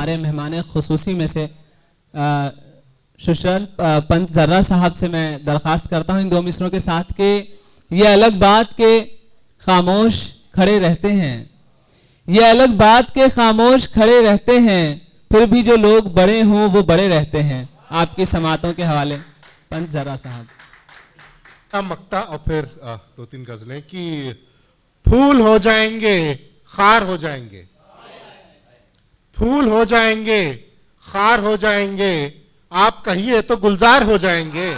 हमारे मेहमान खुसूसी में से सुशरत पंत जर्रा साहब से मैं दरख्वास्त करता हूँ इन 2 मिसरों के साथ कि ये अलग बात के खामोश खड़े रहते हैं, ये अलग बात के खामोश खड़े रहते हैं, फिर भी जो लोग बड़े हों वो बड़े रहते हैं। आपकी समातों के हवाले पंत जर्रा साहब। मक्ता और फिर 2-3 गजलें कि फूल हो जाएंगे खार हो जाएंगे, फूल हो जाएंगे खार हो जाएंगे, आप कहिए तो गुलजार हो जाएंगे।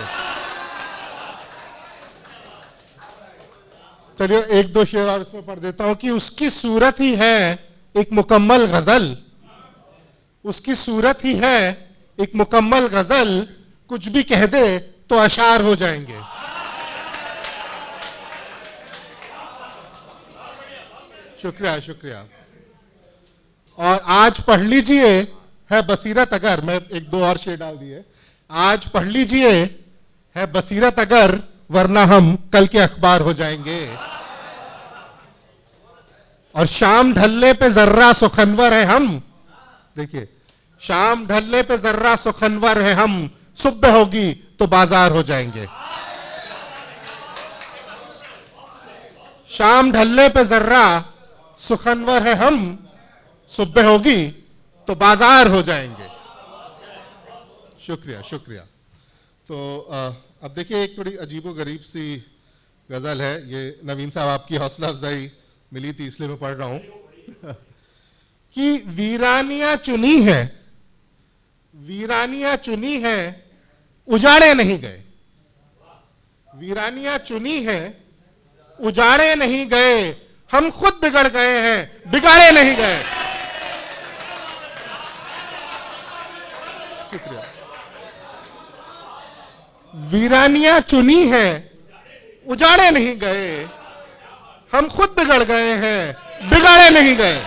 चलिए 1-2 शेर और इसमें पढ़ देता हूं कि उसकी सूरत ही है एक मुकम्मल गजल, उसकी सूरत ही है एक मुकम्मल गजल, कुछ भी कह दे तो अशार हो जाएंगे। शुक्रिया शुक्रिया। और आज पढ़ लीजिए है बसीरत अगर, मैं 1-2 और शेर डाल दिए, आज पढ़ लीजिए है बसीरत अगर, वरना हम कल के अखबार हो जाएंगे। और शाम ढलने पे जर्रा सुखनवर है हम, देखिए शाम ढलने पे जर्रा सुखनवर है हम, सुबह होगी तो बाजार हो जाएंगे। शाम ढलने पे जर्रा सुखनवर है हम, सुबह होगी तो बाजार हो जाएंगे। शुक्रिया शुक्रिया। तो अब देखिए एक थोड़ी अजीबो गरीब सी गजल है, ये नवीन साहब आपकी हौसला अफजाई मिली थी इसलिए मैं पढ़ रहा हूं कि वीरानियां चुनी है, वीरानियां चुनी है उजाड़े नहीं गए, वीरानियां चुनी है उजाड़े नहीं गए, हम खुद बिगड़ गए हैं बिगाड़े नहीं गए। शुक्रिया। वीरानियां चुनी है उजाड़े नहीं गए, हम खुद बिगड़ गए हैं बिगाड़े नहीं गए।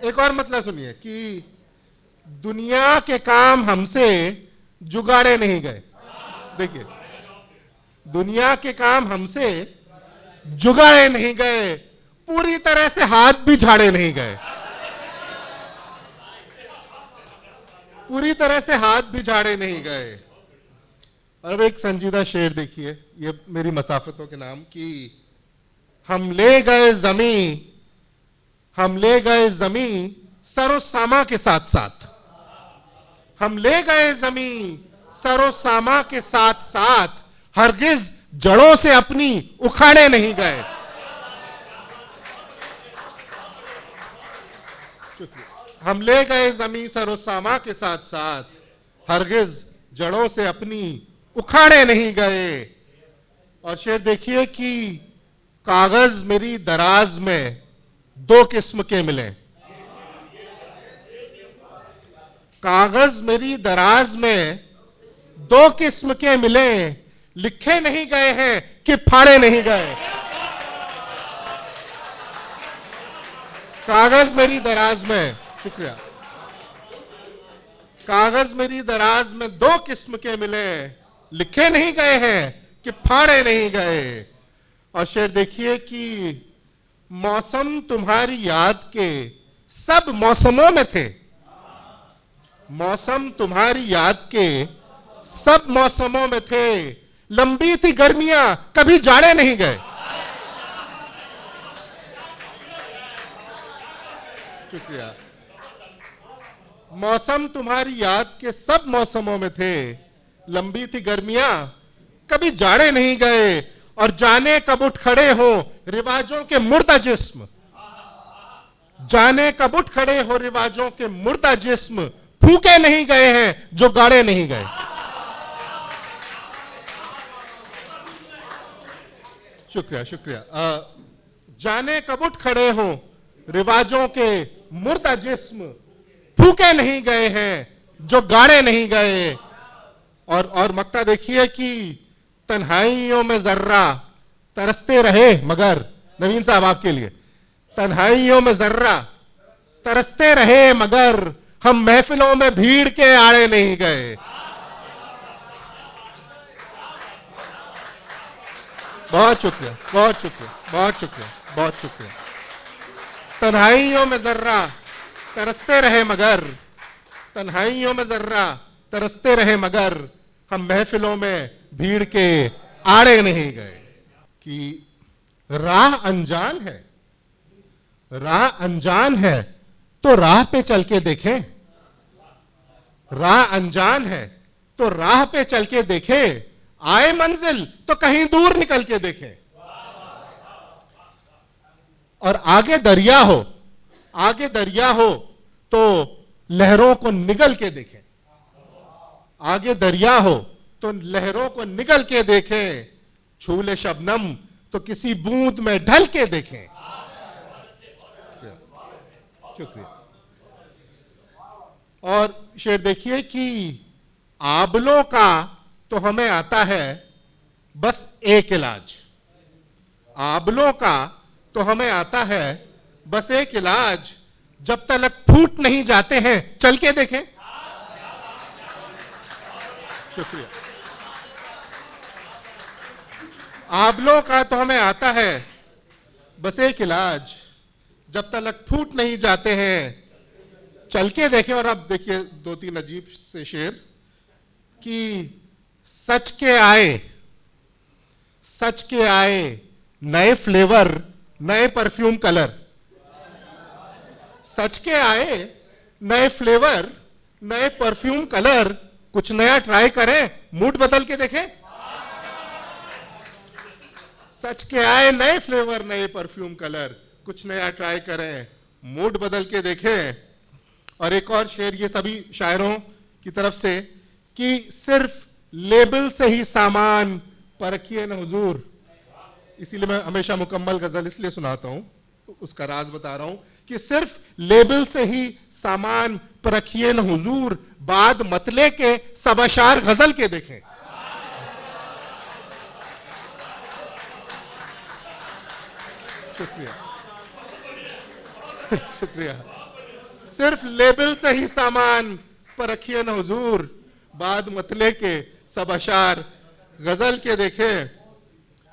एक और मतलब सुनिए कि दुनिया के काम हमसे जुगाड़े नहीं गए, देखिए दुनिया के काम हमसे जुगाड़े नहीं गए, पूरी तरह से हाथ भी झाड़े नहीं गए, पूरी तरह से हाथ भी झाड़े नहीं गए। और अब एक संजीदा शेर देखिए, ये मेरी मसाफतों के नाम कि हम ले गए जमी, हम ले गए जमी सरो सामा के साथ साथ, हम ले गए जमी सरो सामा के साथ साथ, हरगिज जड़ों से अपनी उखाड़े नहीं गए। हम ले गए जमी सरो सामा के साथ साथ, हरगिज जड़ों से अपनी उखाड़े नहीं गए। और शेर देखिए कि कागज मेरी दराज में 2 किस्म के मिले, कागज मेरी दराज में 2 किस्म के मिले, लिखे नहीं गए हैं कि फाड़े नहीं गए। कागज मेरी दराज में, शुक्रिया, कागज मेरी दराज में 2 किस्म के मिले, लिखे नहीं गए हैं कि फाड़े नहीं गए। और शेर देखिए कि मौसम तुम्हारी याद के सब मौसमों में थे, मौसम तुम्हारी याद के सब मौसमों में थे, लंबी थी गर्मियां कभी जाड़े नहीं गए। शुक्रिया। मौसम तुम्हारी याद के सब मौसमों में थे, लंबी थी गर्मियां कभी जाड़े नहीं गए। और जाने कब उठ खड़े हो रिवाजों के मुर्दा जिस्म, जाने कब उठ खड़े हो रिवाजों के मुर्दा जिस्म, फूके नहीं गए हैं जो गाड़े नहीं गए। शुक्रिया शुक्रिया। जाने कब उठ खड़े हो रिवाजों के मुर्दा जिस्म, फूके नहीं गए हैं जो गाड़े नहीं गए। और मक्ता देखिए कि तन्हाइयों में जर्रा तरसते रहे मगर, नवीन साहब आपके लिए, तन्हाइयों में जर्रा तरसते रहे मगर, हम महफिलों में भीड़ के आड़े नहीं गए। बहुत शुक्रिया बहुत शुक्रिया बहुत शुक्रिया बहुत शुक्रिया। तन्हाइयों में जर्रा तरसते रहे मगर, तन्हाइयों में जर्रा तरसते रहे मगर, हम महफिलों में भीड़ के आड़े नहीं गए। कि राह अनजान है, राह अनजान है तो राह पे चल के देखें, राह अनजान है तो राह पे चल के देखें, आए मंजिल तो कहीं दूर निकल के देखें। और आगे दरिया हो, आगे दरिया हो तो लहरों को निगल के देखें, आगे दरिया हो तो लहरों को निगल के देखें, छूले शबनम तो किसी बूंद में ढल के देखें। शुक्रिया। और शेर देखिए कि आबलों का तो हमें आता है बस एक इलाज, आबलों का तो हमें आता है बस एक इलाज, जब तक फूट नहीं जाते हैं चल के देखें। शुक्रिया। आबलों का तो हमें आता है बस एक इलाज, जब तक फूट नहीं जाते हैं चल के देखें। और अब देखिए दो तीन अजीब से शेर कि सच के आए, सच के आए नए फ्लेवर, नए परफ्यूम कलर, सच के आए नए फ्लेवर, नए परफ्यूम कलर, कुछ नया ट्राई करें, मूड बदल के देखें। सच के आए नए फ्लेवर, नए परफ्यूम कलर, कुछ नया ट्राई करें, मूड बदल के देखें। और एक और शेर ये सभी शायरों की तरफ से कि सिर्फ लेबल से ही सामान परखिए न हुजूर। इसीलिए मैं हमेशा मुकम्मल गजल इसलिए सुनाता हूं, उसका राज बता रहा हूं कि सिर्फ लेबल से ही सामान परखिए न हुजूर, बाद मतले के सब अशार गजल के देखें। शुक्रिया। शुक्रिया। सिर्फ लेबल से ही सामान परखिए न हुजूर, बाद मतले के सब अशार गजल के देखें।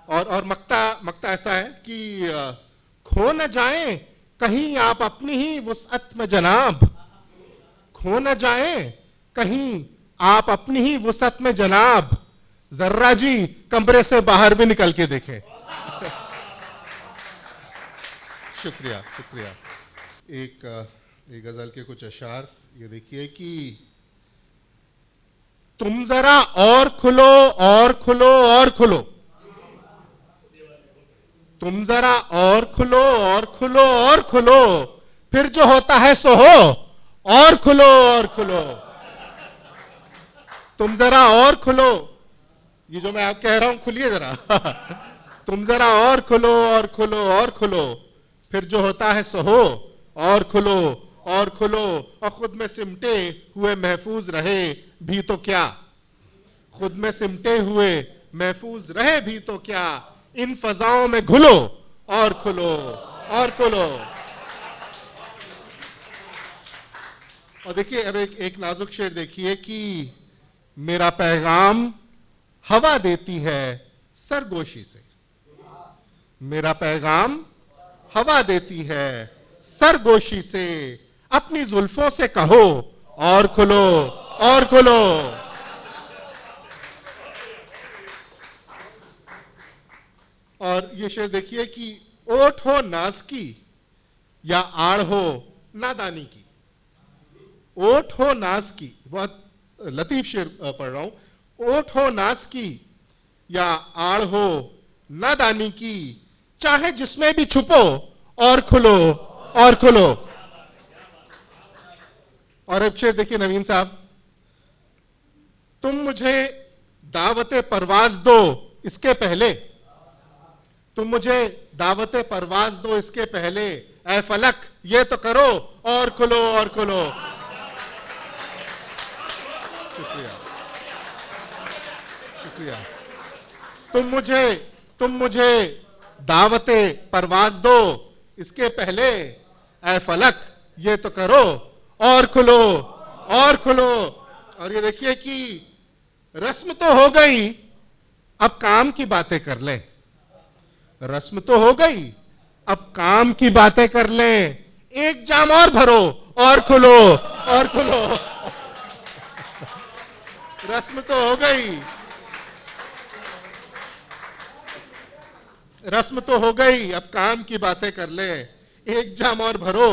और मक्ता ऐसा है कि खो न जाएं कहीं आप अपनी ही वुसअत में जनाब, खो न जाएं कहीं आप अपनी ही वुसअत में जनाब, जर्रा जी कमरे से बाहर भी निकल के देखें। शुक्रिया। शुक्रिया। एक गजल के कुछ अशार ये देखिए कि तुम जरा और खुलो और खुलो और खुलो, तुम जरा और खुलो और खुलो और खुलो, फिर जो होता है सो हो, और खुलो और खुलो। तुम जरा और खुलो, ये जो मैं आप कह रहा हूं खुलिए जरा। तुम जरा और खुलो और खुलो और खुलो, फिर जो होता है सो हो, और खुलो और खुलो। और खुद में सिमटे हुए महफूज रहे भी तो क्या, खुद में सिमटे हुए महफूज रहे भी तो क्या, इन फजाओं में घुलो और खुलो और खुलो। और देखिए अब एक नाजुक शेर देखिए कि मेरा पैगाम हवा देती है सरगोशी से, मेरा पैगाम हवा देती है सरगोशी से, अपनी जुल्फों से कहो और खुलो और खुलो। और ये शेर देखिए कि ओठ हो नाज की या आड़ हो नादानी की, ओठ हो नाज की, बहुत लतीफ शेर पढ़ रहा हूं, ओठ हो नाज की या आड़ हो नादानी की, चाहे जिसमें भी छुपो और खुलो और खुलो। और अब शेर देखिए नवीन साहब, तुम मुझे दावत परवाज दो इसके पहले, तुम मुझे दावत परवाज दो इसके पहले, ऐ फलक ये तो करो और खुलो और खुलो। शुक्रिया। शुक्रिया। तुम मुझे दावत परवाज दो इसके पहले, ऐ फलक ये तो करो और खुलो और खुलो। और ये देखिए कि रस्म तो हो गई, अब काम की बातें कर लें, रस्म तो हो गई, अब काम की बातें कर लें, एक जाम और भरो और खुलो और खुलो। रस्म तो हो गई, रस्म तो हो गई, अब काम की बातें कर ले। एक जाम और भरो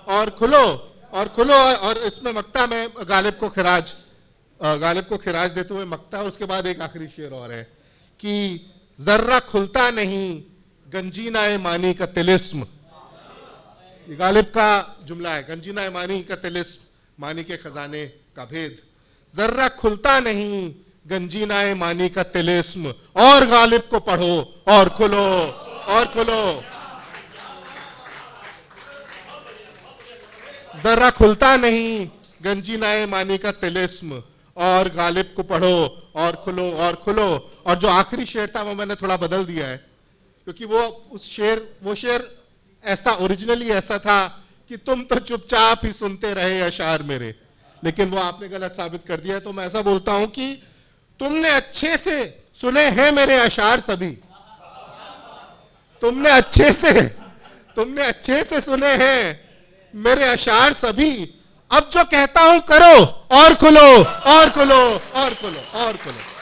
और खुलो और खुलो। और इसमें मक्ता में गालिब को खिराज देते हुए मक्ता, उसके बाद एक आखिरी शेर और है कि जर्रा खुलता नहीं गंजीना मानी का तिलिस्म। ये गालिब का जुमला है, गंजीना मानी का तिलिस्म, मानी के खजाने का भेद। जर्रा खुलता नहीं गंजीना मानी का तिलिस्म, और गालिब को पढ़ो और खुलो और खुलो। जर्रा खुलता नहीं गंजीना मानी का तिलिस्म, और गालिब को पढ़ो और खुलो और खुलो। और जो आखिरी शेर था वो मैंने थोड़ा बदल दिया है, क्योंकि वो शेर ऐसा ओरिजिनली ऐसा था कि तुम तो चुपचाप ही सुनते रहे अशार मेरे, लेकिन वो आपने गलत साबित कर दिया। तो मैं ऐसा बोलता हूं कि तुमने अच्छे से सुने हैं मेरे अशार सभी, तुमने अच्छे से सुने हैं मेरे अशार सभी। अब जो कहता हूं करो और खुलो और खुलो और खुलो और खुलो।